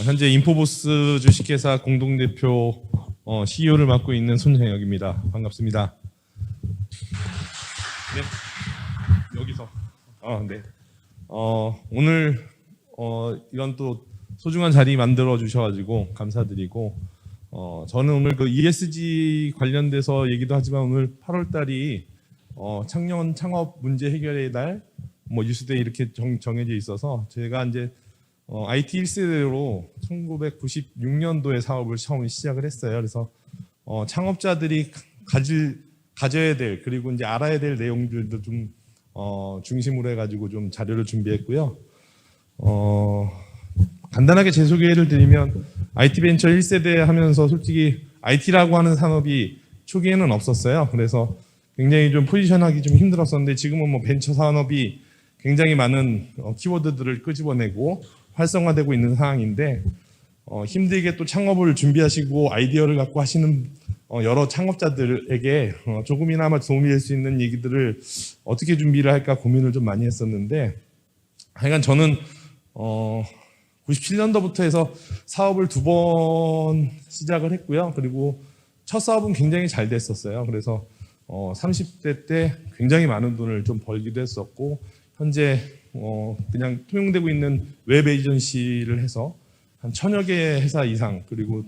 현재 인포보스 주식회사 공동대표 CEO를 맡고 있는 손정혁입니다. 반갑습니다. 네, 여기서 네. 오늘 이런 또 소중한 자리 만들어 주셔가지고 감사드리고 저는 오늘 그 ESG 관련돼서 얘기도 하지만 오늘 8월달이 청년 창업 문제 해결의 달, 뉴스데이 이렇게 정해져 있어서 제가 이제 IT 1세대로 1996년도에 사업을 처음 시작을 했어요. 그래서 창업자들이 가져야 될 그리고 이제 알아야 될 내용들도 좀 중심으로 해가지고 좀 자료를 준비했고요. 간단하게 제 소개를 드리면 IT 벤처 1세대 하면서 솔직히 IT라고 하는 산업이 초기에는 없었어요. 그래서 굉장히 좀 포지션하기 좀 힘들었었는데 지금은 벤처 산업이 굉장히 많은 키워드들을 끄집어내고 활성화되고 있는 상황인데 힘들게 또 창업을 준비하시고 아이디어를 갖고 하시는 여러 창업자들에게 조금이나마 도움이 될 수 있는 얘기들을 어떻게 준비를 할까 고민을 좀 많이 했었는데 하여간 저는 97년도부터 해서 사업을 2번 시작을 했고요. 그리고 첫 사업은 굉장히 잘 됐었어요. 그래서 30대 때 굉장히 많은 돈을 좀 벌기도 했었고 현재 그냥 통용되고 있는 웹 에이전시를 해서 한 1000여 개의 회사 이상 그리고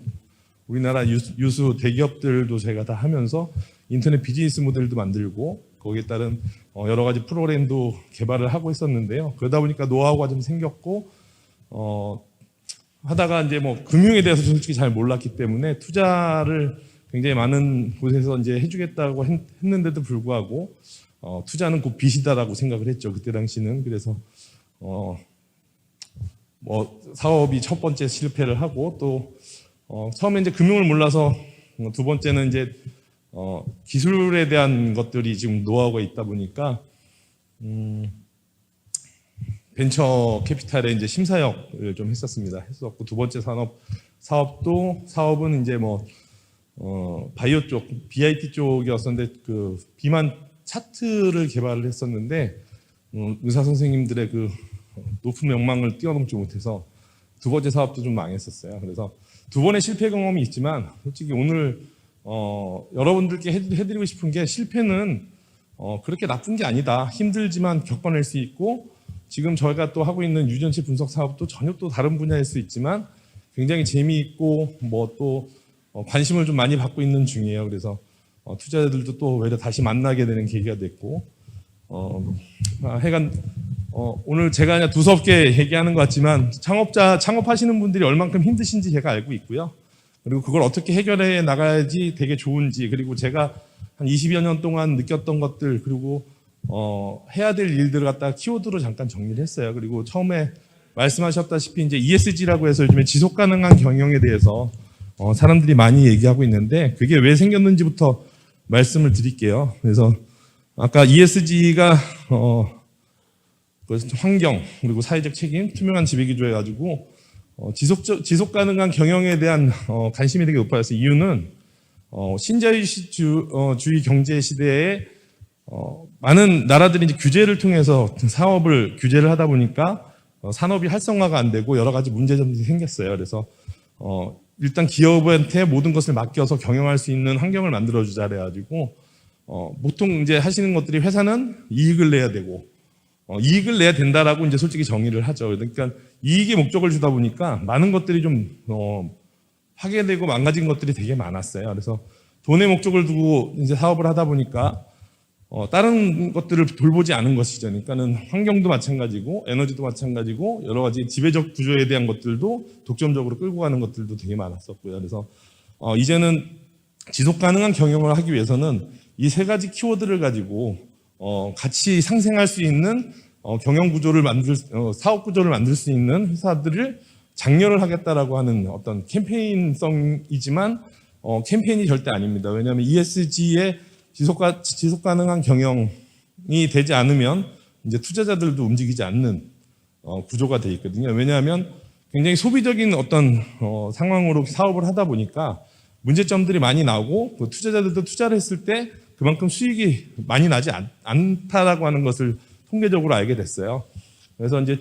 우리나라 유수 대기업들도 제가 다 하면서 인터넷 비즈니스 모델도 만들고 거기에 따른 여러 가지 프로그램도 개발을 하고 있었는데요. 그러다 보니까 노하우가 좀 생겼고 하다가 이제 금융에 대해서 솔직히 잘 몰랐기 때문에 투자를 굉장히 많은 곳에서 이제 해주겠다고 했는데도 불구하고 투자는 곧 빚이다라고 생각을 했죠. 그때 당시는. 그래서 사업이 첫 번째 실패를 하고 또 처음에 이제 금융을 몰라서 두 번째는 이제 기술에 대한 것들이 지금 노하우가 있다 보니까 벤처 캐피탈에 이제 심사역을 좀 했었고 두 번째 사업은 이제 바이오 쪽, BIT 쪽이었었는데 그 비만 차트를 개발을 했었는데 의사 선생님들의 그 높은 명망을 뛰어넘지 못해서 두 번째 사업도 좀 망했었어요. 그래서 두 번의 실패 경험이 있지만 솔직히 오늘 여러분들께 해드리고 싶은 게 실패는 그렇게 나쁜 게 아니다. 힘들지만 겪어낼 수 있고 지금 저희가 또 하고 있는 유전체 분석 사업도 전혀 또 다른 분야일 수 있지만 굉장히 재미있고 또 관심을 좀 많이 받고 있는 중이에요. 그래서 투자자들도 또 외려 다시 만나게 되는 계기가 됐고 하여간 오늘 제가 그냥 두섭게 얘기하는 것 같지만 창업하시는 분들이 얼만큼 힘드신지 제가 알고 있고요. 그리고 그걸 어떻게 해결해 나가야지 되게 좋은지 그리고 제가 한 20여 년 동안 느꼈던 것들 그리고 해야 될 일들을 갖다가 키워드로 잠깐 정리를 했어요. 그리고 처음에 말씀하셨다시피 이제 ESG라고 해서 요즘에 지속 가능한 경영에 대해서 사람들이 많이 얘기하고 있는데 그게 왜 생겼는지부터 말씀을 드릴게요. 그래서 아까 ESG가 환경 그리고 사회적 책임, 투명한 지배구조 해가지고 지속 가능한 경영에 대한 관심이 되게 높아졌어요. 이유는 신자유주의 경제 시대에 많은 나라들이 이제 규제를 통해서 사업을 규제를 하다 보니까 산업이 활성화가 안 되고 여러 가지 문제점들이 생겼어요. 그래서 일단 기업한테 모든 것을 맡겨서 경영할 수 있는 환경을 만들어주자 그래가지고 보통 이제 하시는 것들이 회사는 이익을 내야 되고 이익을 내야 된다라고 이제 솔직히 정의를 하죠. 그러니까 이익의 목적을 주다 보니까 많은 것들이 좀 파괴되고 망가진 것들이 되게 많았어요. 그래서 돈의 목적을 두고 이제 사업을 하다 보니까 다른 것들을 돌보지 않은 것이죠. 그러니까는 환경도 마찬가지고 에너지도 마찬가지고 여러 가지 지배적 구조에 대한 것들도 독점적으로 끌고 가는 것들도 되게 많았었고요. 그래서 이제는 지속 가능한 경영을 하기 위해서는 이 세 가지 키워드를 가지고 같이 상생할 수 있는 경영 구조를 사업 구조를 만들 수 있는 회사들을 장려를 하겠다라고 하는 어떤 캠페인성이지만 캠페인이 절대 아닙니다. 왜냐하면 ESG의 지속 가능한 경영을 되지 않으면 이제 투자자들도 움직이지 않는 구조가 돼 있거든요. 왜냐하면 굉장히 소비적인 어떤 상황으로 사업을 하다 보니까 문제점들이 많이 나오고 그 투자자들도 투자를 했을 때 그만큼 수익이 많이 나지 않다라고 하는 것을 통계적으로 알게 됐어요. 그래서 이제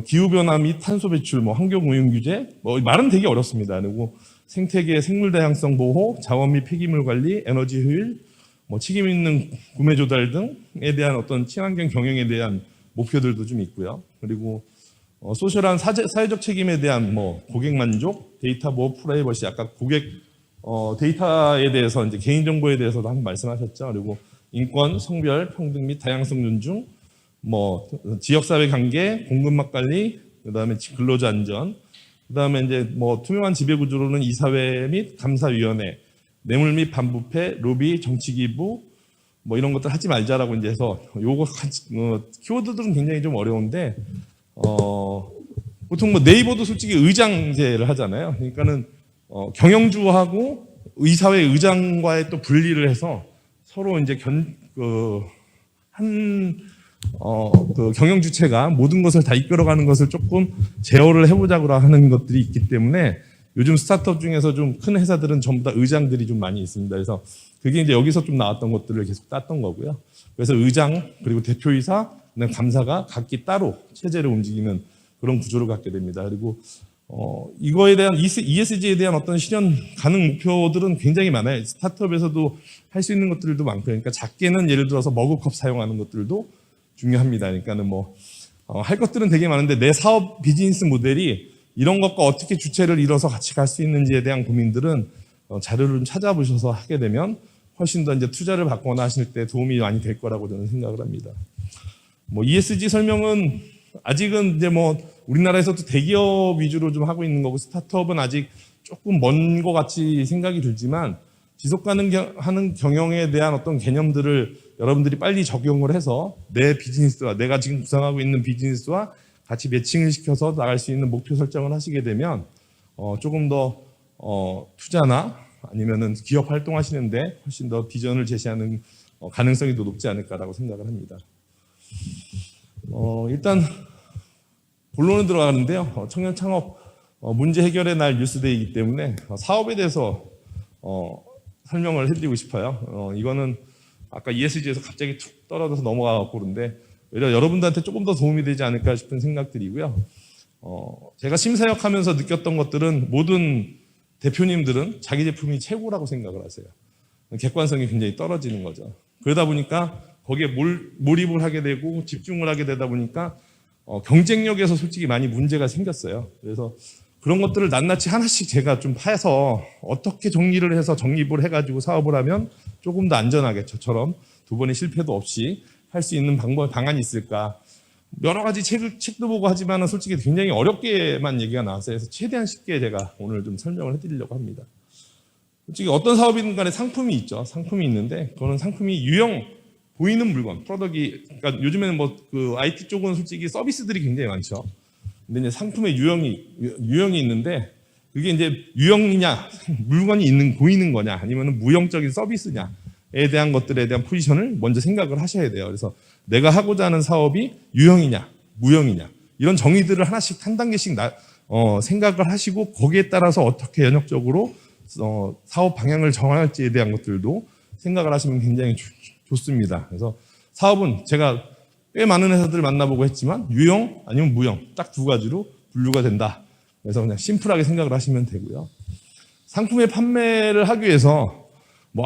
기후변화 및 탄소 배출, 환경 오염 규제, 말은 되게 어렵습니다. 그리고 생태계 생물 다양성 보호, 자원 및 폐기물 관리, 에너지 효율, 책임 있는 구매 조달 등에 대한 어떤 친환경 경영에 대한 목표들도 좀 있고요. 그리고 소셜한 사회적 책임에 대한 고객 만족, 데이터 보호, 프라이버시, 아까 고객 데이터에 대해서 이제 개인 정보에 대해서도 한번 말씀하셨죠. 그리고 인권, 성별, 평등 및 다양성 존중, 지역사회 관계, 공급망 관리, 그다음에 근로자 안전, 그다음에 이제 투명한 지배 구조로는 이사회 및 감사위원회, 뇌물 및 반부패, 로비, 정치기부, 이런 것들 하지 말자라고 이제 해서 요거 키워드들은 굉장히 좀 어려운데 보통 네이버도 솔직히 의장제를 하잖아요. 그러니까는 경영주하고 의사회 의장과의 또 분리를 해서 서로 이제 그 경영 주체가 모든 것을 다 이끌어가는 것을 조금 제어를 해보자고 하는 것들이 있기 때문에 요즘 스타트업 중에서 좀 큰 회사들은 전부 다 의장들이 좀 많이 있습니다. 그래서 그게 이제 여기서 좀 나왔던 것들을 계속 땄던 거고요. 그래서 의장 그리고 대표이사, 감사가 각기 따로 체제를 움직이는 그런 구조를 갖게 됩니다. 그리고 이거에 대한 ESG에 대한 어떤 실현 가능 목표들은 굉장히 많아요. 스타트업에서도 할 수 있는 것들도 많고, 그러니까 작게는 예를 들어서 머그컵 사용하는 것들도 중요합니다. 그러니까는 할 것들은 되게 많은데 내 사업 비즈니스 모델이 이런 것과 어떻게 주체를 이뤄서 같이 갈 수 있는지에 대한 고민들은 자료를 좀 찾아보셔서 하게 되면 훨씬 더 이제 투자를 받거나 하실 때 도움이 많이 될 거라고 저는 생각을 합니다. ESG 설명은 아직은 이제 우리나라에서도 대기업 위주로 좀 하고 있는 거고 스타트업은 아직 조금 먼 것 같이 생각이 들지만 지속 가능한 경영에 대한 어떤 개념들을 여러분들이 빨리 적용을 해서 내 비즈니스와 내가 지금 구상하고 있는 비즈니스와 같이 매칭을 시켜서 나갈 수 있는 목표 설정을 하시게 되면 조금 더 투자나 아니면은 기업 활동하시는데 훨씬 더 비전을 제시하는 가능성이 더 높지 않을까라고 생각을 합니다. 일단 본론으로 들어가는데요. 청년 창업 문제 해결의 날 뉴스데이이기 때문에 사업에 대해서 설명을 해드리고 싶어요. 이거는 아까 ESG에서 갑자기 툭 떨어져서 넘어가고 그런데 오히려 여러분들한테 조금 더 도움이 되지 않을까 싶은 생각들이고요. 제가 심사역하면서 느꼈던 것들은 모든 대표님들은 자기 제품이 최고라고 생각을 하세요. 객관성이 굉장히 떨어지는 거죠. 그러다 보니까 거기에 몰입을 하게 되고 집중을 하게 되다 보니까 경쟁력에서 솔직히 많이 문제가 생겼어요. 그래서 그런 것들을 낱낱이 하나씩 제가 좀 파서 어떻게 정리를 해서 정립을 해가지고 사업을 하면 조금 더 안전하게 저처럼 두 번의 실패도 없이 할 수 있는 방안이 있을까. 여러 가지 책도 보고 하지만 솔직히 굉장히 어렵게만 얘기가 나왔어요. 그래서 최대한 쉽게 제가 오늘 좀 설명을 해드리려고 합니다. 솔직히 어떤 사업이든 간에 상품이 있죠. 상품이 있는데 그거는 상품이 보이는 물건, 프로덕이, 그러니까 요즘에는 IT 쪽은 솔직히 서비스들이 굉장히 많죠. 근데 이제 상품의 유형이 있는데 그게 이제 유형이냐, 물건이 보이는 거냐, 아니면 무형적인 서비스냐에 대한 것들에 대한 포지션을 먼저 생각을 하셔야 돼요. 그래서 내가 하고자 하는 사업이 유형이냐, 무형이냐, 이런 정의들을 하나씩 한 단계씩 생각을 하시고 거기에 따라서 어떻게 연역적으로 사업 방향을 정할지에 대한 것들도 생각을 하시면 굉장히 좋습니다. 그래서 사업은 제가 꽤 많은 회사들을 만나보고 했지만 유형 아니면 무형 딱 두 가지로 분류가 된다. 그래서 그냥 심플하게 생각을 하시면 되고요. 상품의 판매를 하기 위해서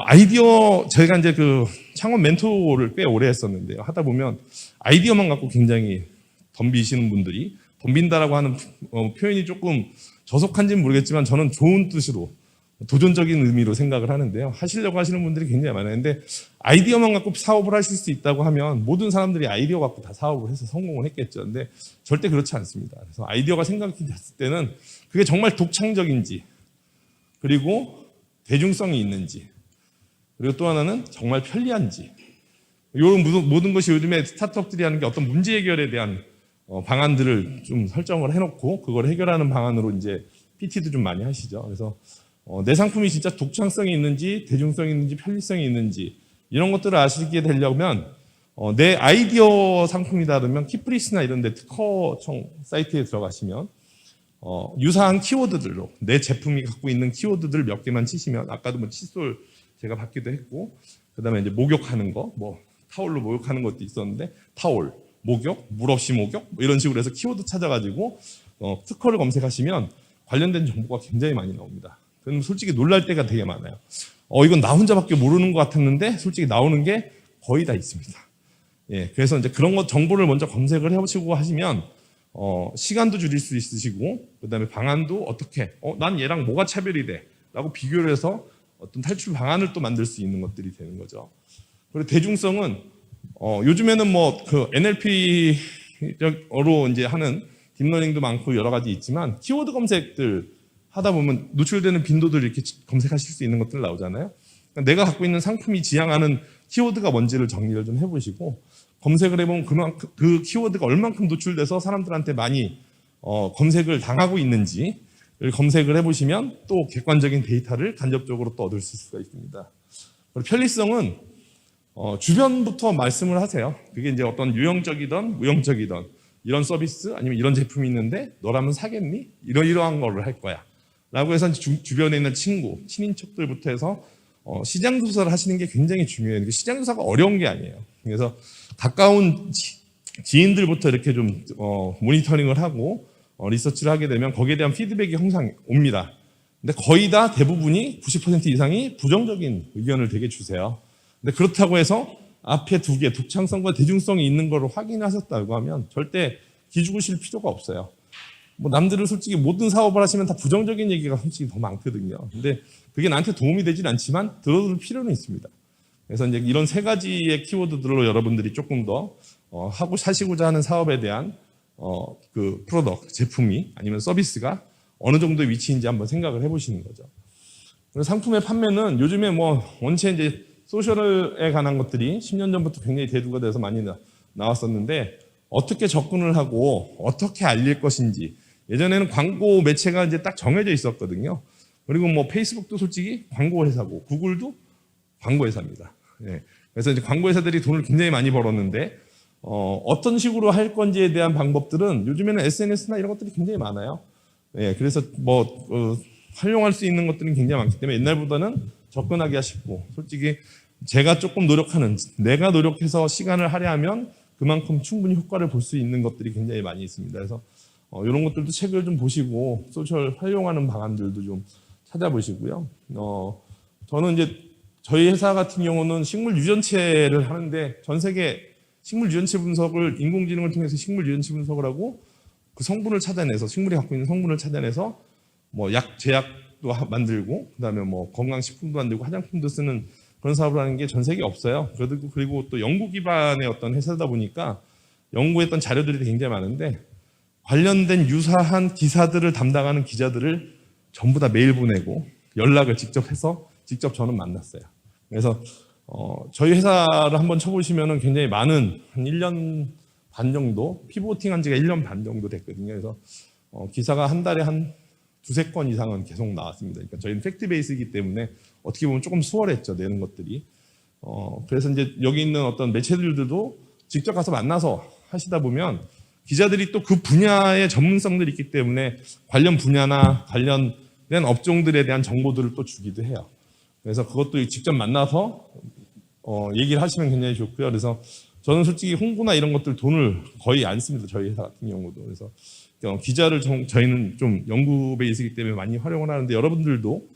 아이디어, 저희가 이제 그 창업 멘토를 꽤 오래 했었는데요. 하다 보면 아이디어만 갖고 굉장히 덤비시는 분들이, 덤빈다라고 하는 표현이 조금 저속한지는 모르겠지만 저는 좋은 뜻으로 도전적인 의미로 생각을 하는데요. 하시려고 하시는 분들이 굉장히 많아요. 근데 아이디어만 갖고 사업을 하실 수 있다고 하면 모든 사람들이 아이디어 갖고 다 사업을 해서 성공을 했겠죠. 근데 절대 그렇지 않습니다. 그래서 아이디어가 생각이 됐을 때는 그게 정말 독창적인지, 그리고 대중성이 있는지, 그리고 또 하나는 정말 편리한지, 이런 모든 것이 요즘에 스타트업들이 하는 게 어떤 문제 해결에 대한 방안들을 좀 설정을 해놓고 그걸 해결하는 방안으로 이제 PT도 좀 많이 하시죠. 그래서 내 상품이 진짜 독창성이 있는지, 대중성이 있는지, 편리성이 있는지 이런 것들을 아시게 되려면 내 아이디어 상품이다 그러면 키프리스나 이런 데 특허청 사이트에 들어가시면 유사한 키워드들로 내 제품이 갖고 있는 키워드들 몇 개만 치시면, 아까도 뭐 칫솔 제가 받기도 했고, 그다음에 이제 목욕하는 거, 뭐 타올로 목욕하는 것도 있었는데 타올, 목욕, 물 없이 목욕 뭐 이런 식으로 해서 키워드 찾아가지고 특허를 검색하시면 관련된 정보가 굉장히 많이 나옵니다. 그럼 솔직히 놀랄 때가 되게 많아요. 이건 나 혼자밖에 모르는 것 같았는데 솔직히 나오는 게 거의 다 있습니다. 예, 그래서 이제 그런 것 정보를 먼저 검색을 해보시고 하시면 시간도 줄일 수 있으시고, 그다음에 방안도 어떻게 난 얘랑 뭐가 차별이 돼라고 비교를 해서 어떤 탈출 방안을 또 만들 수 있는 것들이 되는 거죠. 그리고 대중성은 요즘에는 뭐 그 NLP로 이제 하는 딥러닝도 많고 여러 가지 있지만, 키워드 검색들 하다 보면 노출되는 빈도들 이렇게 검색하실 수 있는 것들 나오잖아요. 그러니까 내가 갖고 있는 상품이 지향하는 키워드가 뭔지를 정리를 좀 해보시고, 검색을 해보면 그 키워드가 얼만큼 노출돼서 사람들한테 많이 검색을 당하고 있는지를 검색을 해보시면 또 객관적인 데이터를 간접적으로 또 얻을 수가 있습니다. 그리고 편리성은 주변부터 말씀을 하세요. 그게 이제 어떤 유형적이든 무형적이든 이런 서비스 아니면 이런 제품이 있는데 너라면 사겠니? 이러한 거를 할 거야 라고 해서 주변에 있는 친구, 친인척들부터 해서 시장 조사를 하시는 게 굉장히 중요해요. 시장 조사가 어려운 게 아니에요. 그래서 가까운 지인들부터 이렇게 좀 모니터링을 하고 리서치를 하게 되면 거기에 대한 피드백이 항상 옵니다. 근데 거의 다 대부분이 90% 이상이 부정적인 의견을 되게 주세요. 근데 그렇다고 해서 앞에 두 개, 독창성과 대중성이 있는 걸 확인하셨다고 하면 절대 기죽으실 필요가 없어요. 뭐 남들은 솔직히 모든 사업을 하시면 다 부정적인 얘기가 솔직히 더 많거든요. 근데 그게 나한테 도움이 되진 않지만 들어줄 필요는 있습니다. 그래서 이제 이런 세 가지의 키워드들로 여러분들이 조금 더 하고 사시고자 하는 사업에 대한 그 프로덕트, 제품이 아니면 서비스가 어느 정도의 위치인지 한번 생각을 해보시는 거죠. 그리고 상품의 판매는 요즘에 뭐 원체 이제 소셜에 관한 것들이 10년 전부터 굉장히 대두가 돼서 많이 나왔었는데, 어떻게 접근을 하고 어떻게 알릴 것인지, 예전에는 광고 매체가 이제 딱 정해져 있었거든요. 그리고 뭐 페이스북도 솔직히 광고 회사고 구글도 광고 회사입니다. 예. 그래서 이제 광고 회사들이 돈을 굉장히 많이 벌었는데 어떤 식으로 할 건지에 대한 방법들은 요즘에는 SNS나 이런 것들이 굉장히 많아요. 예. 그래서 뭐 활용할 수 있는 것들은 굉장히 많기 때문에 옛날보다는 접근하기가 쉽고, 솔직히 제가 조금 노력하는, 내가 노력해서 시간을 할애하면 그만큼 충분히 효과를 볼 수 있는 것들이 굉장히 많이 있습니다. 그래서 이런 것들도 책을 좀 보시고 소셜 활용하는 방안들도 좀 찾아보시고요. 저는 이제 저희 회사 같은 경우는 식물 유전체를 하는데, 전 세계 식물 유전체 분석을 인공지능을 통해서 식물 유전체 분석을 하고 그 성분을 찾아내서, 식물이 갖고 있는 성분을 찾아내서 뭐 제약도 만들고, 그다음에 뭐 건강식품도 만들고 화장품도 쓰는 그런 사업을 하는 게 전 세계에 없어요. 그리고 또 연구 기반의 어떤 회사다 보니까 연구했던 자료들이 굉장히 많은데, 관련된 유사한 기사들을 담당하는 기자들을 전부 다 메일 보내고 연락을 직접 해서 직접 저는 만났어요. 그래서 저희 회사를 한번 쳐보시면은 굉장히 많은, 한 1년 반 정도, 피보팅 한 지가 1년 반 정도 됐거든요. 그래서 기사가 한 달에 한 두세 건 이상은 계속 나왔습니다. 그러니까 저희는 팩트 베이스이기 때문에 어떻게 보면 조금 수월했죠, 내는 것들이. 그래서 이제 여기 있는 어떤 매체들도 직접 가서 만나서 하시다 보면 기자들이 또 그 분야의 전문성들이 있기 때문에 관련 분야나 관련된 업종들에 대한 정보들을 또 주기도 해요. 그래서 그것도 직접 만나서 얘기를 하시면 굉장히 좋고요. 그래서 저는 솔직히 홍보나 이런 것들 돈을 거의 안 씁니다, 저희 회사 같은 경우도. 그래서 기자를 저희는 좀 연구 베이스이기 때문에 많이 활용을 하는데, 여러분들도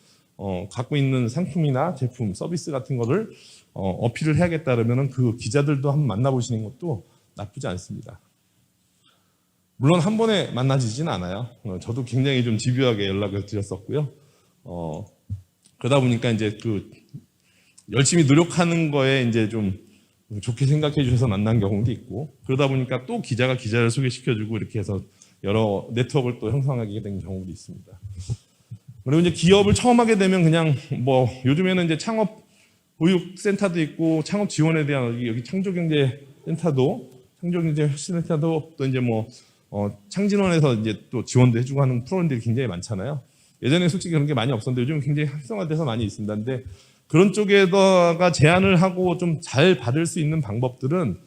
갖고 있는 상품이나 제품, 서비스 같은 거를 어필을 해야겠다 그러면 그 기자들도 한번 만나보시는 것도 나쁘지 않습니다. 물론 한 번에 만나지진 않아요. 저도 굉장히 좀 집요하게 연락을 드렸었고요. 그러다 보니까 이제 그 열심히 노력하는 거에 이제 좀 좋게 생각해 주셔서 만난 경우도 있고, 그러다 보니까 또 기자가 기자를 소개시켜주고 이렇게 해서 여러 네트워크를 또 형성하게 된 경우도 있습니다. 그리고 이제 기업을 처음 하게 되면 그냥 뭐 요즘에는 이제 창업 보육센터도 있고 창업 지원에 대한 여기 창조경제센터도, 창조경제센터도 또 이제 뭐 창진원에서 이제 또 지원도 해주고 하는 프로그램들이 굉장히 많잖아요. 예전에 솔직히 그런 게 많이 없었는데 요즘 굉장히 활성화돼서 많이 있습니다. 근데 그런 쪽에다가 제안을 하고 좀 잘 받을 수 있는 방법들은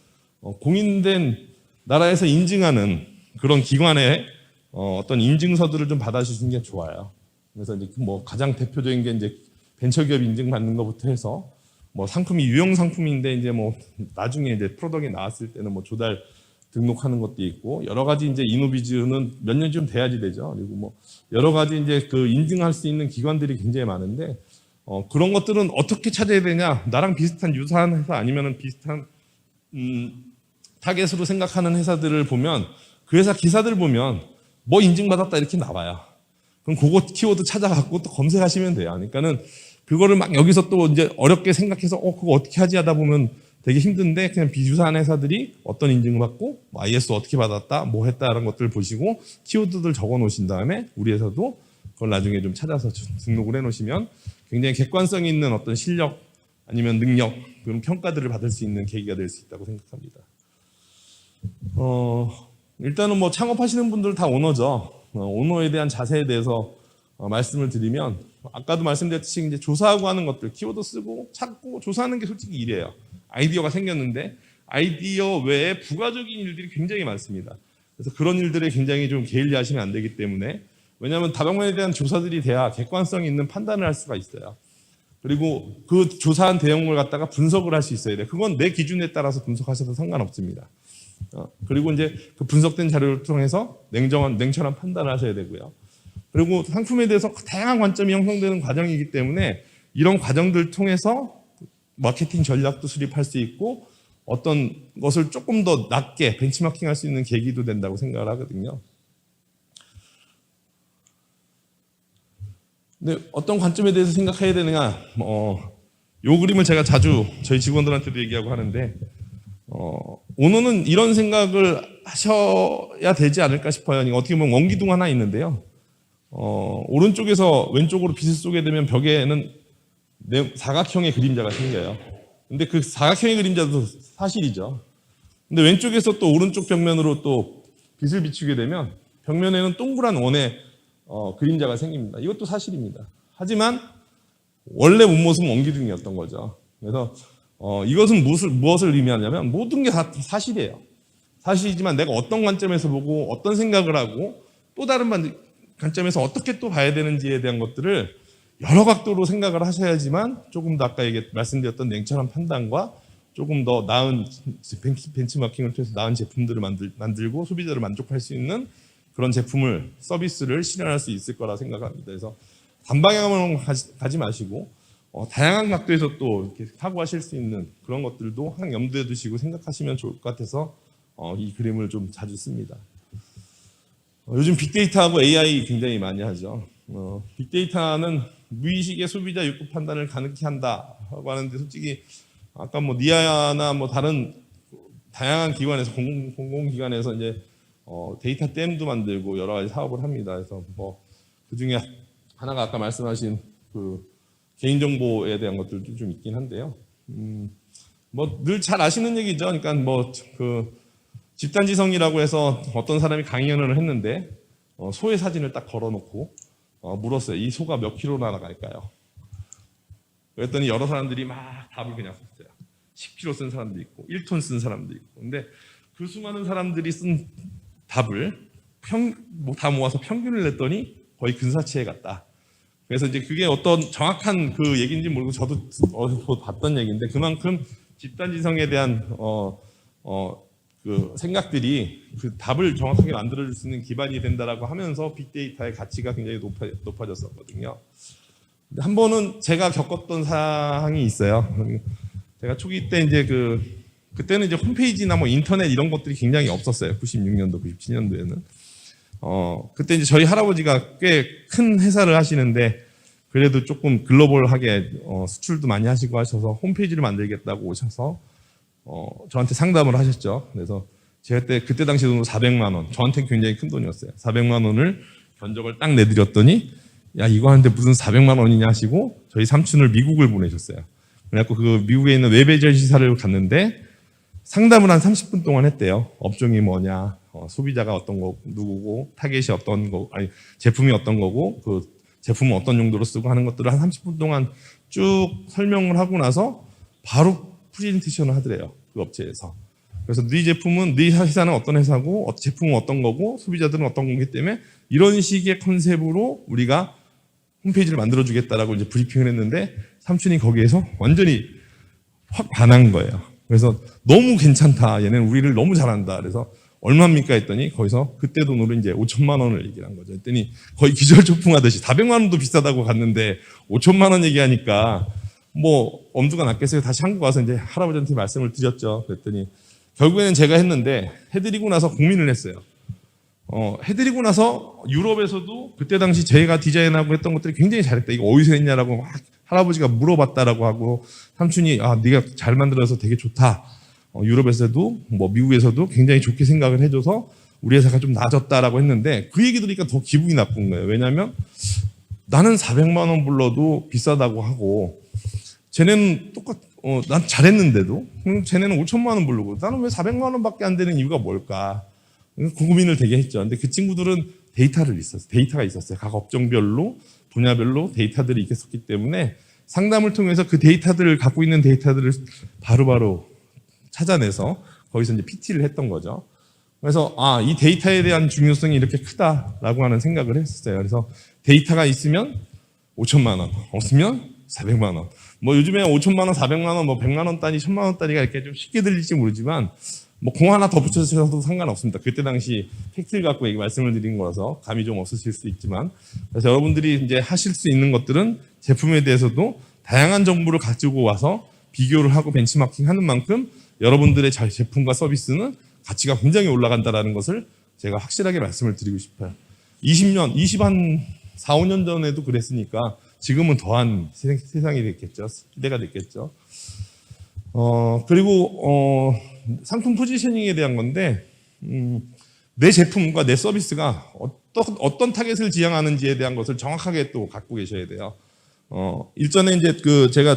공인된 나라에서 인증하는 그런 기관의 어떤 인증서들을 좀 받아주시는 게 좋아요. 그래서 이제 뭐 가장 대표적인 게 이제 벤처기업 인증 받는 것부터 해서 뭐 상품이 유형 상품인데 이제 뭐 나중에 이제 프로덕트가 나왔을 때는 뭐 조달 등록하는 것도 있고 여러 가지 이제 이노비즈는 몇 년 좀 돼야지 되죠. 그리고 뭐 여러 가지 이제 그 인증할 수 있는 기관들이 굉장히 많은데 그런 것들은 어떻게 찾아야 되냐? 나랑 비슷한 유사한 회사 아니면은 비슷한 타겟으로 생각하는 회사들을 보면 그 회사 기사들 보면 뭐 인증받았다 이렇게 나와요. 그럼 그거 키워드 찾아갖고 또 검색하시면 돼요. 그러니까는 그거를 막 여기서 또 이제 어렵게 생각해서 그거 어떻게 하지 하다 보면 되게 힘든데 그냥 비유사한 회사들이 어떤 인증을 받고 뭐 IS 어떻게 받았다 뭐 했다 이런 것들을 보시고 키워드들 적어 놓으신 다음에 우리 회사도 그걸 나중에 좀 찾아서 등록을 해 놓으시면 굉장히 객관성 있는 어떤 실력 아니면 능력 그런 평가들을 받을 수 있는 계기가 될 수 있다고 생각합니다. 일단은 뭐 창업하시는 분들 다 오너죠. 오너에 대한 자세에 대해서 말씀을 드리면 아까도 말씀드렸듯이 이제 조사하고 하는 것들 키워드 쓰고 찾고 조사하는 게 솔직히 일이에요. 아이디어가 생겼는데 아이디어 외에 부가적인 일들이 굉장히 많습니다. 그래서 그런 일들에 굉장히 좀 게을리하시면 안 되기 때문에 왜냐하면 다방면에 대한 조사들이 돼야 객관성 있는 판단을 할 수가 있어요. 그리고 그 조사한 내용을 갖다가 분석을 할 수 있어야 돼요. 그건 내 기준에 따라서 분석하셔도 상관없습니다. 그리고 이제 그 분석된 자료를 통해서 냉철한 판단을 하셔야 되고요. 그리고 상품에 대해서 다양한 관점이 형성되는 과정이기 때문에 이런 과정들을 통해서 마케팅 전략도 수립할 수 있고 어떤 것을 조금 더 낮게 벤치마킹 할 수 있는 계기도 된다고 생각을 하거든요. 근데 어떤 관점에 대해서 생각해야 되느냐, 요 그림을 제가 자주 저희 직원들한테도 얘기하고 하는데, 오너는 이런 생각을 하셔야 되지 않을까 싶어요. 어떻게 보면 원기둥 하나 있는데요. 오른쪽에서 왼쪽으로 빛을 쏘게 되면 벽에는 사각형의 그림자가 생겨요. 근데 그 사각형의 그림자도 사실이죠. 근데 왼쪽에서 또 오른쪽 벽면으로 또 빛을 비추게 되면 벽면에는 동그란 원의 그림자가 생깁니다. 이것도 사실입니다. 하지만 원래 본모습은 원기둥이었던 거죠. 그래서 이것은 무엇을 의미하냐면 모든 게 다 사실이에요. 사실이지만 내가 어떤 관점에서 보고 어떤 생각을 하고 또 다른 관점에서 어떻게 또 봐야 되는지에 대한 것들을 여러 각도로 생각을 하셔야지만 조금 더 아까 말씀드렸던 냉철한 판단과 조금 더 나은 벤치마킹을 통해서 나은 제품들을 만들고 소비자를 만족할 수 있는 그런 제품을 서비스를 실현할 수 있을 거라 생각합니다. 그래서 단방향으로 가지 마시고 다양한 각도에서 또 이렇게 사고하실 수 있는 그런 것들도 항상 염두에 두시고 생각하시면 좋을 것 같아서 이 그림을 좀 자주 씁니다. 요즘 빅데이터하고 AI 굉장히 많이 하죠. 빅데이터는 무의식의 소비자 욕구 판단을 가능케 한다고 하는데 솔직히 아까 뭐 니아나 뭐 다른 다양한 기관에서 공공기관에서 이제 데이터 댐도 만들고 여러 가지 사업을 합니다. 그래서 뭐 그 중에 하나가 아까 말씀하신 그 개인정보에 대한 것들도 좀 있긴 한데요. 뭐 늘 잘 아시는 얘기죠. 그러니까 뭐 그 집단지성이라고 해서 어떤 사람이 강연을 했는데 소의 사진을 딱 걸어놓고 물었어요. 이 소가 몇 킬로나 나갈까요? 그랬더니 여러 사람들이 막 답을 그냥 썼어요. 10kg 쓴 사람도 있고 1톤 쓴 사람도 있고. 근데 그 수많은 사람들이 쓴 답을 다 모아서 평균을 냈더니 거의 근사치에 갔다. 그래서 이제 그게 어떤 정확한 그 얘기인지 모르고 저도 봤던 얘기인데 그만큼 집단지성에 대한 그 생각들이 그 답을 정확하게 만들어줄 수 있는 기반이 된다라고 하면서 빅데이터의 가치가 굉장히 높아졌었거든요. 한 번은 제가 겪었던 사항이 있어요. 제가 초기 때 이제 그때는 이제 홈페이지나 뭐 인터넷 이런 것들이 굉장히 없었어요. 96년도, 97년도에는. 그때 이제 저희 할아버지가 꽤 큰 회사를 하시는데 그래도 조금 글로벌하게 수출도 많이 하시고 하셔서 홈페이지를 만들겠다고 오셔서 저한테 상담을 하셨죠. 그래서 제가 그때 당시 돈으로 400만 원, 저한테 굉장히 큰 돈이었어요. 400만 원을 견적을 딱 내드렸더니 야 이거 하는데 무슨 400만 원이냐 하시고 저희 삼촌을 미국을 보내셨어요. 그래갖고 그 미국에 있는 외배절시사를 갔는데 상담을 한 30분 동안 했대요. 업종이 뭐냐, 소비자가 어떤 거 누구고, 타겟이 어떤 거, 아니 제품이 어떤 거고, 그 제품은 어떤 용도로 쓰고 하는 것들을 한 30분 동안 쭉 설명을 하고 나서 바로 프레젠테이션을 하더래요. 그 업체에서. 그래서 네 제품은 네 회사는 어떤 회사고 제품은 어떤 거고 소비자들은 어떤 거기 때문에 이런 식의 컨셉으로 우리가 홈페이지를 만들어주겠다라고 이제 브리핑을 했는데 삼촌이 거기에서 완전히 확 반한 거예요. 그래서 너무 괜찮다. 얘는 우리를 너무 잘한다. 그래서 얼마입니까 했더니 거기서 그때 돈으로 이제 5천만 원을 얘기를 한 거죠. 했더니 거의 기절초풍하듯이 400만 원도 비싸다고 갔는데 5천만 원 얘기하니까 뭐 엄두가 났겠어요. 다시 한국 와서 이제 할아버지한테 말씀을 드렸죠. 그랬더니 결국에는 제가 했는데 해드리고 나서 고민을 했어요. 해드리고 나서 유럽에서도 그때 당시 제가 디자인하고 했던 것들이 굉장히 잘했다. 이거 어디서 했냐라고 막 할아버지가 물어봤다라고 하고 삼촌이 네가 잘 만들어서 되게 좋다. 유럽에서도 뭐 미국에서도 굉장히 좋게 생각을 해줘서 우리 회사가 좀 나아졌다라고 했는데 그 얘기 들으니까 더 기분이 나쁜 거예요. 왜냐하면 나는 400만 원 불러도 비싸다고 하고 쟤네는 난 잘했는데도 쟤네는 5천만 원 부르고 나는 왜 400만 원밖에 안 되는 이유가 뭘까? 그 고민을 되게 했죠. 근데 그 친구들은 데이터가 있었어요. 각 업종별로 분야별로 데이터들이 있었기 때문에 상담을 통해서 그 데이터들을 갖고 있는 데이터들을 바로바로 찾아내서 거기서 이제 PT를 했던 거죠. 그래서 이 데이터에 대한 중요성이 이렇게 크다라고 하는 생각을 했었어요. 그래서 데이터가 있으면 5천만 원, 없으면 400만 원. 뭐 요즘에 5천만 원, 400만 원, 뭐 100만 원 단위, 1000만 원 단위가 이렇게 좀 쉽게 들릴지 모르지만 뭐 공 하나 더 붙여주셔도 상관없습니다. 그때 당시 팩트를 갖고 말씀을 드린 거라서 감이 좀 없으실 수 있지만 그래서 여러분들이 이제 하실 수 있는 것들은 제품에 대해서도 다양한 정보를 가지고 와서 비교를 하고 벤치마킹 하는 만큼 여러분들의 제품과 서비스는 가치가 굉장히 올라간다는 것을 제가 확실하게 말씀을 드리고 싶어요. 20년, 4, 5년 전에도 그랬으니까 지금은 더한 세상이 됐겠죠. 시대가 됐겠죠. 그리고 상품 포지셔닝에 대한 건데 내 제품과 내 서비스가 어떤 타겟을 지향하는지에 대한 것을 정확하게 또 갖고 계셔야 돼요. 일전에 이제 제가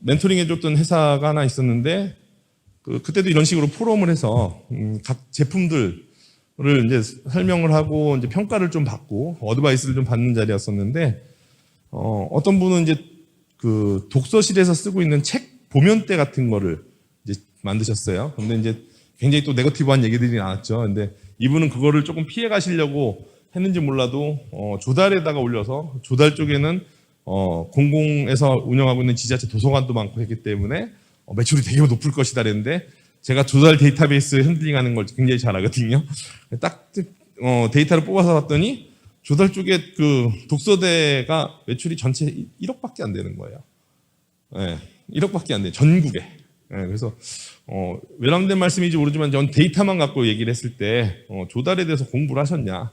멘토링 해줬던 회사가 하나 있었는데 그때도 이런 식으로 포럼을 해서 각 제품들을 이제 설명을 하고 이제 평가를 좀 받고 어드바이스를 좀 받는 자리였었는데 어떤 분은 이제 그 독서실에서 쓰고 있는 책 보면대 같은 거를 이제 만드셨어요. 근데 이제 굉장히 또 네거티브한 얘기들이 나왔죠. 근데 이분은 그거를 조금 피해 가시려고 했는지 몰라도 조달에다가 올려서 조달 쪽에는 공공에서 운영하고 있는 지자체 도서관도 많고 했기 때문에 매출이 되게 높을 것이다 그랬는데 제가 조달 데이터베이스 핸들링하는 걸 굉장히 잘하거든요. 딱 데이터를 뽑아서 봤더니 조달 쪽에 그 독서대가 매출이 전체 1억밖에 안 되는 거예요. 네, 1억밖에 안 돼요. 전국에. 네, 그래서 외람된 말씀인지 모르지만 전 데이터만 갖고 얘기를 했을 때 조달에 대해서 공부를 하셨냐.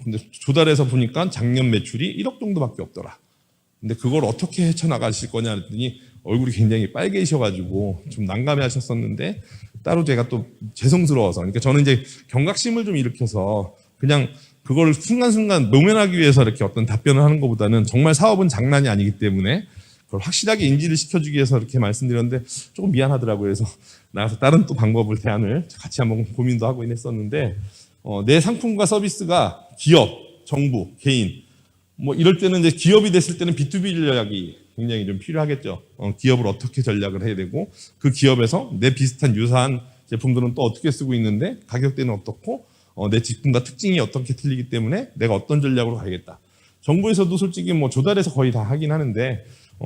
근데 조달해서 보니까 작년 매출이 1억 정도밖에 없더라. 근데 그걸 어떻게 헤쳐나가실 거냐 했더니 얼굴이 굉장히 빨개지셔가지고 좀 난감해 하셨었는데 따로 제가 또 죄송스러워서 그러니까 저는 이제 경각심을 좀 일으켜서 그냥 그걸 순간순간 노면하기 위해서 이렇게 어떤 답변을 하는 것보다는 정말 사업은 장난이 아니기 때문에 그걸 확실하게 인지를 시켜주기 위해서 이렇게 말씀드렸는데 조금 미안하더라고요. 그래서 나가서 다른 또 방법을 대안을 같이 한번 고민도 하고 했었는데 내 상품과 서비스가 기업, 정부, 개인 뭐 이럴 때는 이제 기업이 됐을 때는 B2B 전략이 굉장히 좀 필요하겠죠. 기업을 어떻게 전략을 해야 되고 그 기업에서 내 비슷한 유사한 제품들은 또 어떻게 쓰고 있는데 가격대는 어떻고 내 제품과 특징이 어떻게 틀리기 때문에 내가 어떤 전략으로 가야겠다. 정부에서도 솔직히 뭐 조달해서 거의 다 하긴 하는데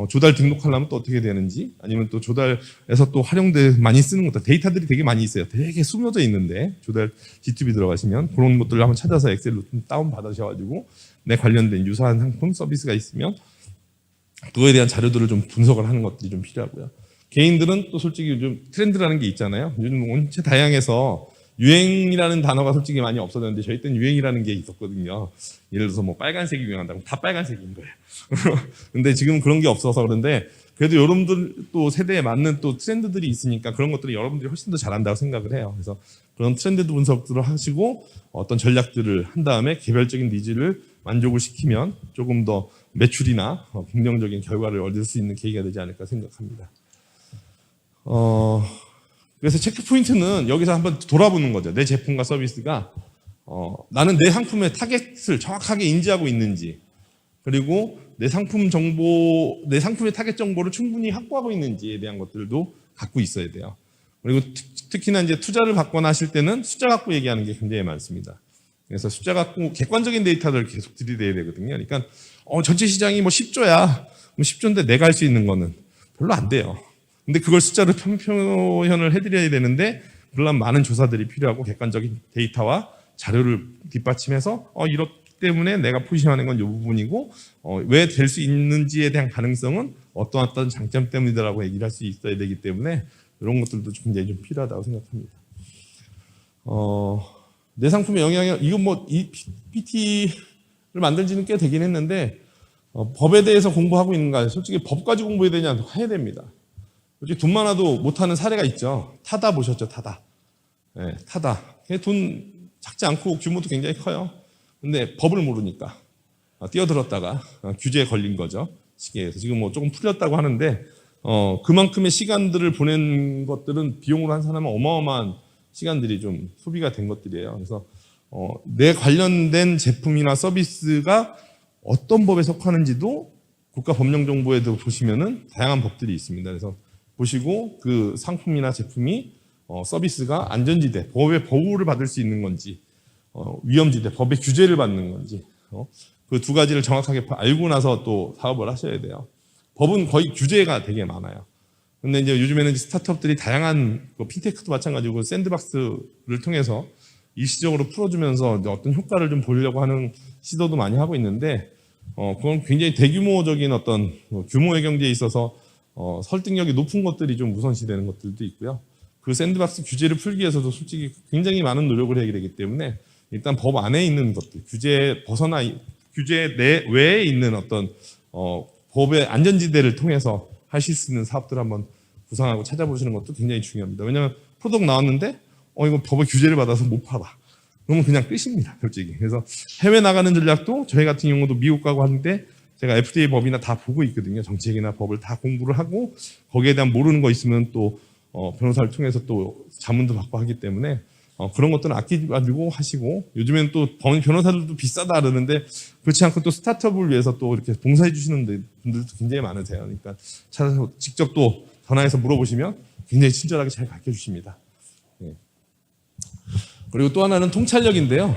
조달 등록하려면 또 어떻게 되는지 아니면 또 조달에서 또 활용돼 많이 쓰는 것들 데이터들이 되게 많이 있어요. 되게 숨어져 있는데 조달 G2B 들어가시면 그런 것들을 한번 찾아서 엑셀로 좀 다운 받으셔가지고 내 관련된 유사한 상품 서비스가 있으면 그거에 대한 자료들을 좀 분석을 하는 것들이 좀 필요하고요. 개인들은 또 솔직히 요즘 트렌드라는 게 있잖아요. 요즘 원체 다양해서 유행이라는 단어가 솔직히 많이 없어졌는데 저희 때는 유행이라는 게 있었거든요. 예를 들어서 뭐 빨간색이 유행한다고 다 빨간색인 거예요. 근데 지금 그런 게 없어서 그런데 그래도 여러분들 또 세대에 맞는 또 트렌드들이 있으니까 그런 것들을 여러분들이 훨씬 더 잘한다고 생각을 해요. 그래서 그런 트렌드 분석들을 하시고 어떤 전략들을 한 다음에 개별적인 니즈를 만족을 시키면 조금 더 매출이나 긍정적인 결과를 얻을 수 있는 계기가 되지 않을까 생각합니다. 그래서 체크 포인트는 여기서 한번 돌아보는 거죠. 내 제품과 서비스가 나는 내 상품의 타겟을 정확하게 인지하고 있는지, 그리고 내 상품의 타겟 정보를 충분히 확보하고 있는지에 대한 것들도 갖고 있어야 돼요. 그리고 특히나 이제 투자를 받거나 하실 때는 숫자 갖고 얘기하는 게 굉장히 많습니다. 그래서 숫자 갖고 객관적인 데이터를 계속 들이대야 되거든요. 그러니까 전체 시장이 뭐 10조야. 10조인데 내가 할 수 있는 거는 별로 안 돼요. 근데 그걸 숫자로 표현을 해드려야 되는데 물론 많은 조사들이 필요하고 객관적인 데이터와 자료를 뒷받침해서 이렇기 때문에 내가 포지션하는 건 이 부분이고 왜 될 수 있는지에 대한 가능성은 어떤 장점 때문이다라고 얘기를 할 수 있어야 되기 때문에 이런 것들도 굉장히 좀 필요하다고 생각합니다. 내 상품의 영향력, 이건 뭐 이 PPT를 만든 지는 꽤 되긴 했는데 법에 대해서 공부하고 있는가? 솔직히 법 가지고 공부해야 되냐? 해야 됩니다. 솔직히 돈 많아도 못하는 사례가 있죠. 타다 보셨죠? 타다. 네, 타다. 돈 작지 않고 규모도 굉장히 커요. 근데 법을 모르니까 뛰어들었다가 규제에 걸린 거죠. 시계에서. 지금 뭐 조금 풀렸다고 하는데 그만큼의 시간들을 보낸 것들은 비용으로 한 사람은 어마어마한 시간들이 좀 소비가 된 것들이에요. 그래서 내 관련된 제품이나 서비스가 어떤 법에 속하는지도 국가법령정보에도 보시면은 다양한 법들이 있습니다. 그래서 보시고 그 상품이나 제품이 서비스가 안전지대, 법의 보호를 받을 수 있는 건지 위험지대, 법의 규제를 받는 건지 그 두 가지를 정확하게 알고 나서 또 사업을 하셔야 돼요. 법은 거의 규제가 되게 많아요. 근데 이제 요즘에는 스타트업들이 다양한 핀테크도 마찬가지고 샌드박스를 통해서 일시적으로 풀어주면서 어떤 효과를 좀 보려고 하는 시도도 많이 하고 있는데 그건 굉장히 대규모적인 어떤 규모의 경제에 있어서 설득력이 높은 것들이 좀 우선시되는 것들도 있고요. 그 샌드박스 규제를 풀기 위해서도 솔직히 굉장히 많은 노력을 해야 되기 때문에 일단 법 안에 있는 것들, 규제에 벗어나 규제 외에 있는 어떤 법의 안전지대를 통해서 하실 수 있는 사업들을 한번 구상하고 찾아보시는 것도 굉장히 중요합니다. 왜냐하면 프로덕트 나왔는데 이거 법의 규제를 받아서 못 팔아. 그러면 그냥 끝입니다. 솔직히. 그래서 해외 나가는 전략도 저희 같은 경우도 미국 가고 하는데 제가 FDA 법이나 다 보고 있거든요. 정책이나 법을 다 공부를 하고 거기에 대한 모르는 거 있으면 또 변호사를 통해서 또 자문도 받고 하기 때문에 그런 것들은 아끼지 말고 하시고 요즘에는 또 변호사들도 비싸다 그러는데 그렇지 않고 또 스타트업을 위해서 또 이렇게 봉사해 주시는 분들도 굉장히 많으세요. 그러니까 찾아서 직접 또 전화해서 물어보시면 굉장히 친절하게 잘 가르쳐 주십니다. 네. 그리고 또 하나는 통찰력인데요.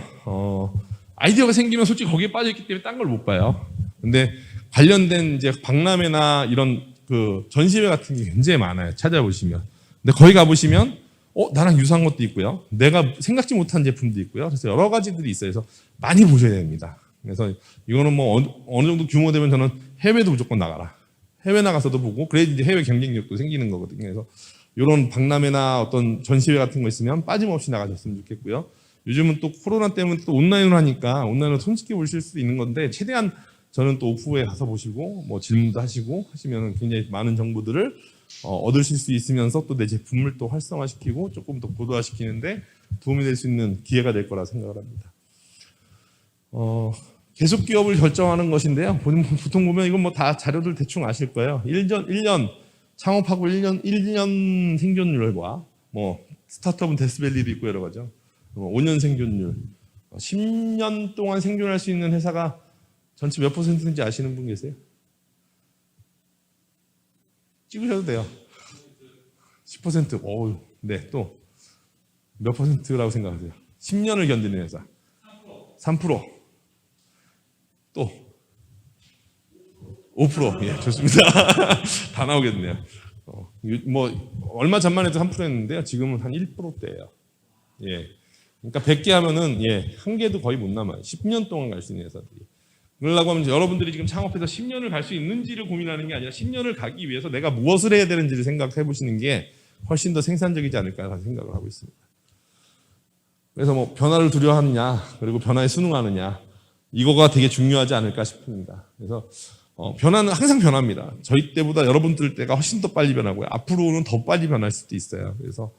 아이디어가 생기면 솔직히 거기에 빠져 있기 때문에 딴 걸 못 봐요. 근데 관련된 이제 박람회나 이런 그 전시회 같은 게 굉장히 많아요. 찾아보시면. 근데 거기 가보시면 나랑 유사한 것도 있고요. 내가 생각지 못한 제품도 있고요. 그래서 여러 가지들이 있어요. 그래서 많이 보셔야 됩니다. 그래서 이거는 뭐 어느 정도 규모 되면 저는 해외도 무조건 나가라. 해외 나가서도 보고 그래야 이제 해외 경쟁력도 생기는 거거든요. 그래서 이런 박람회나 어떤 전시회 같은 거 있으면 빠짐없이 나가셨으면 좋겠고요. 요즘은 또 코로나 때문에 또 온라인으로 하니까 온라인으로 손쉽게 보실 수도 있는 건데 최대한 저는 또 오프에 가서 보시고 뭐 질문도 하시고 하시면 굉장히 많은 정보들을 얻으실 수 있으면서 또 내 제품을 또 활성화시키고 조금 더 고도화시키는데 도움이 될 수 있는 기회가 될 거라 생각을 합니다. 계속 기업을 결정하는 것인데요. 보통 보면 이건 뭐 다 자료들 대충 아실 거예요. 1년 창업하고 1년 생존율과 뭐 스타트업은 데스밸리도 있고 여러 가죠. 5년 생존율, 10년 동안 생존할 수 있는 회사가 전체 몇 %인지 아시는 분 계세요? 찍으셔도 돼요. 10%. 어우, 네, 또 몇 %라고 생각하세요? 10년을 견디는 회사. 3%. 또 5%. 예, 좋습니다. 다 나오겠네요. 뭐 얼마 전만 해도 3%였는데요. 지금은 한 1%대예요. 예. 그러니까 100개 하면은 한 개도 거의 못 남아요. 10년 동안 갈 수 있는 회사들이. 그러려고 하면 여러분들이 지금 창업해서 10년을 갈 수 있는지를 고민하는 게 아니라 10년을 가기 위해서 내가 무엇을 해야 되는지를 생각해 보시는 게 훨씬 더 생산적이지 않을까라는 생각을 하고 있습니다. 그래서 뭐 변화를 두려워하느냐 그리고 변화에 순응하느냐 이거가 되게 중요하지 않을까 싶습니다. 그래서 변화는 항상 변합니다. 저희 때보다 여러분들 때가 훨씬 더 빨리 변하고요. 앞으로는 더 빨리 변할 수도 있어요. 그래서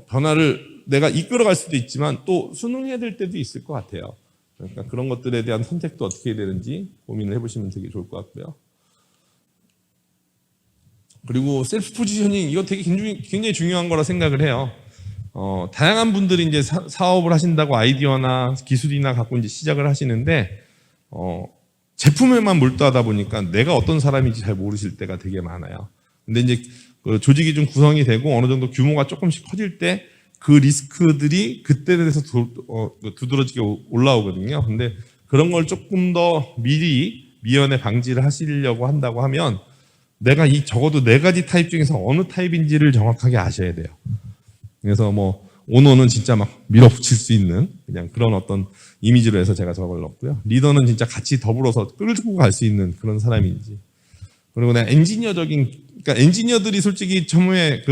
변화를 내가 이끌어갈 수도 있지만 또 순응해야 될 때도 있을 것 같아요. 그러니까 그런 것들에 대한 선택도 어떻게 해야 되는지 고민을 해보시면 되게 좋을 것 같고요. 그리고 셀프 포지셔닝 이거 되게 굉장히 중요한 거라 생각을 해요. 다양한 분들이 이제 사업을 하신다고 아이디어나 기술이나 갖고 이제 시작을 하시는데 제품에만 몰두하다 보니까 내가 어떤 사람인지 잘 모르실 때가 되게 많아요. 근데 이제 그 조직이 좀 구성이 되고 어느 정도 규모가 조금씩 커질 때 그 리스크들이 그때 대해서 두드러지게 올라오거든요. 근데 그런 걸 조금 더 미리 미연에 방지를 하시려고 한다고 하면 내가 이 적어도 네 가지 타입 중에서 어느 타입인지를 정확하게 아셔야 돼요. 그래서 뭐 오너는 진짜 막 밀어붙일 수 있는 그냥 그런 어떤 이미지로 해서 제가 저걸 넣었고요. 리더는 진짜 같이 더불어서 끌고 갈 수 있는 그런 사람인지. 그리고 그냥 그러니까 엔지니어들이 솔직히 처음에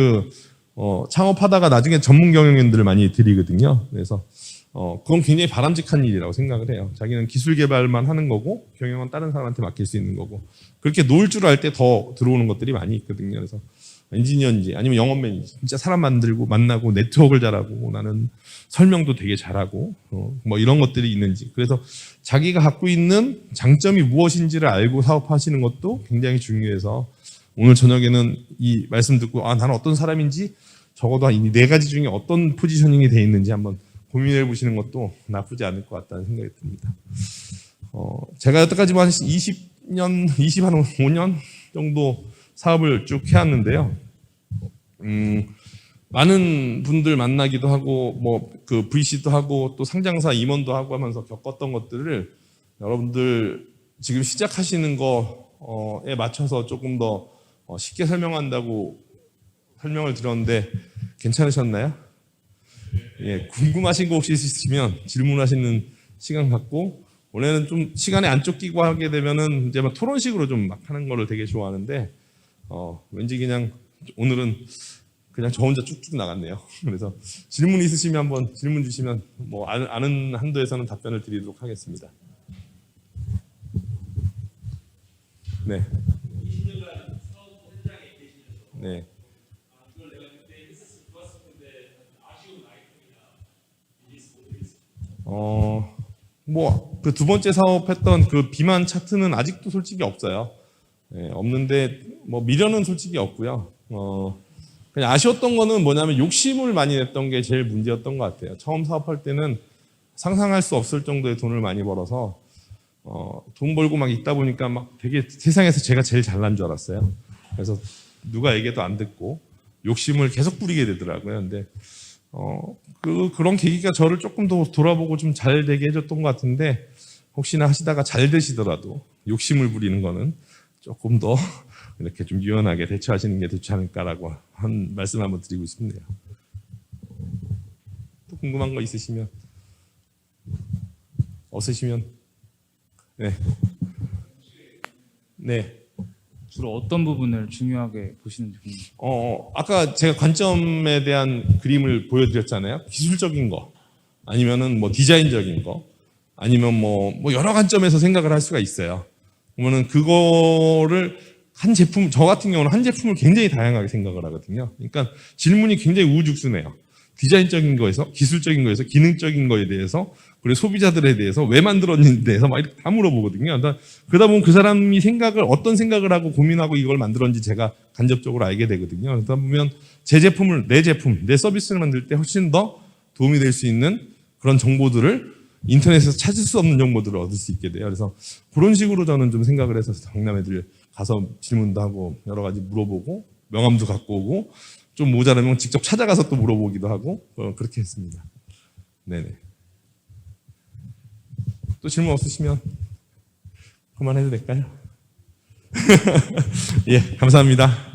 창업하다가 나중에 전문 경영인들을 많이 들이거든요. 그래서 그건 굉장히 바람직한 일이라고 생각을 해요. 자기는 기술 개발만 하는 거고 경영은 다른 사람한테 맡길 수 있는 거고 그렇게 놓을 줄 알 때 더 들어오는 것들이 많이 있거든요. 그래서 엔지니어인지 아니면 영업맨인지 진짜 사람 만들고 만나고 네트워크를 잘하고 나는 설명도 되게 잘하고 뭐 이런 것들이 있는지 그래서 자기가 갖고 있는 장점이 무엇인지를 알고 사업하시는 것도 굉장히 중요해서 오늘 저녁에는 이 말씀 듣고 나는 어떤 사람인지 적어도 이 네 가지 중에 어떤 포지셔닝이 돼 있는지 한번 고민해 보시는 것도 나쁘지 않을 것 같다는 생각이 듭니다. 제가 여태까지 한 25년 정도 사업을 쭉 해왔는데요. 많은 분들 만나기도 하고, 그 VC도 하고, 또 상장사 임원도 하고 하면서 겪었던 것들을 여러분들 지금 시작하시는 거에 맞춰서 조금 더 쉽게 설명한다고 설명을 드렸는데 괜찮으셨나요? 예, 궁금하신 거 혹시 있으시면 질문하시는 시간 갖고 원래는 좀 시간에 안 쫓기고 하게 되면은 이제 막 토론식으로 좀 막 하는 거를 되게 좋아하는데 왠지 그냥 오늘은 그냥 저 혼자 쭉쭉 나갔네요. 그래서 질문 있으시면 한번 질문 주시면 뭐 아는 한도에서는 답변을 드리도록 하겠습니다. 네. 네. 그 두 번째 사업했던 그 비만 차트는 아직도 솔직히 없어요. 네, 없는데 뭐 미련은 솔직히 없고요. 그냥 아쉬웠던 거는 뭐냐면 욕심을 많이 냈던 게 제일 문제였던 것 같아요. 처음 사업할 때는 상상할 수 없을 정도의 돈을 많이 벌어서 돈 벌고 막 있다 보니까 막 되게 세상에서 제가 제일 잘난 줄 알았어요. 그래서 누가 얘기도 안 듣고 욕심을 계속 부리게 되더라고요. 근데 그런 계기가 저를 조금 더 돌아보고 좀 잘 되게 해줬던 것 같은데 혹시나 하시다가 잘 되시더라도 욕심을 부리는 거는 조금 더 이렇게 좀 유연하게 대처하시는 게 좋지 않을까라고 한 말씀 한번 드리고 싶네요. 또 궁금한 거 있으시면 없으시면 네. 네. 주로 어떤 부분을 중요하게 보시는지 궁금해요. 아까 제가 관점에 대한 그림을 보여드렸잖아요. 기술적인 거, 아니면은 뭐 디자인적인 거, 아니면 뭐 여러 관점에서 생각을 할 수가 있어요. 그러면은 그거를 한 제품, 저 같은 경우는 한 제품을 굉장히 다양하게 생각을 하거든요. 그러니까 질문이 굉장히 우후죽순해요. 디자인적인 거에서, 기술적인 거에서, 기능적인 거에 대해서, 그리고 소비자들에 대해서, 왜 만들었는지에 대해서 막 이렇게 다 물어보거든요. 그러다 보면 그 사람이 어떤 생각을 하고 고민하고 이걸 만들었는지 제가 간접적으로 알게 되거든요. 그러다 보면 내 제품, 내 서비스를 만들 때 훨씬 더 도움이 될 수 있는 그런 정보들을 인터넷에서 찾을 수 없는 정보들을 얻을 수 있게 돼요. 그래서 그런 식으로 저는 좀 생각을 해서 강남 애들 가서 질문도 하고 여러 가지 물어보고 명함도 갖고 오고 좀 모자라면 직접 찾아가서 또 물어보기도 하고 그렇게 했습니다. 네네. 또 질문 없으시면 그만해도 될까요? 예, 감사합니다.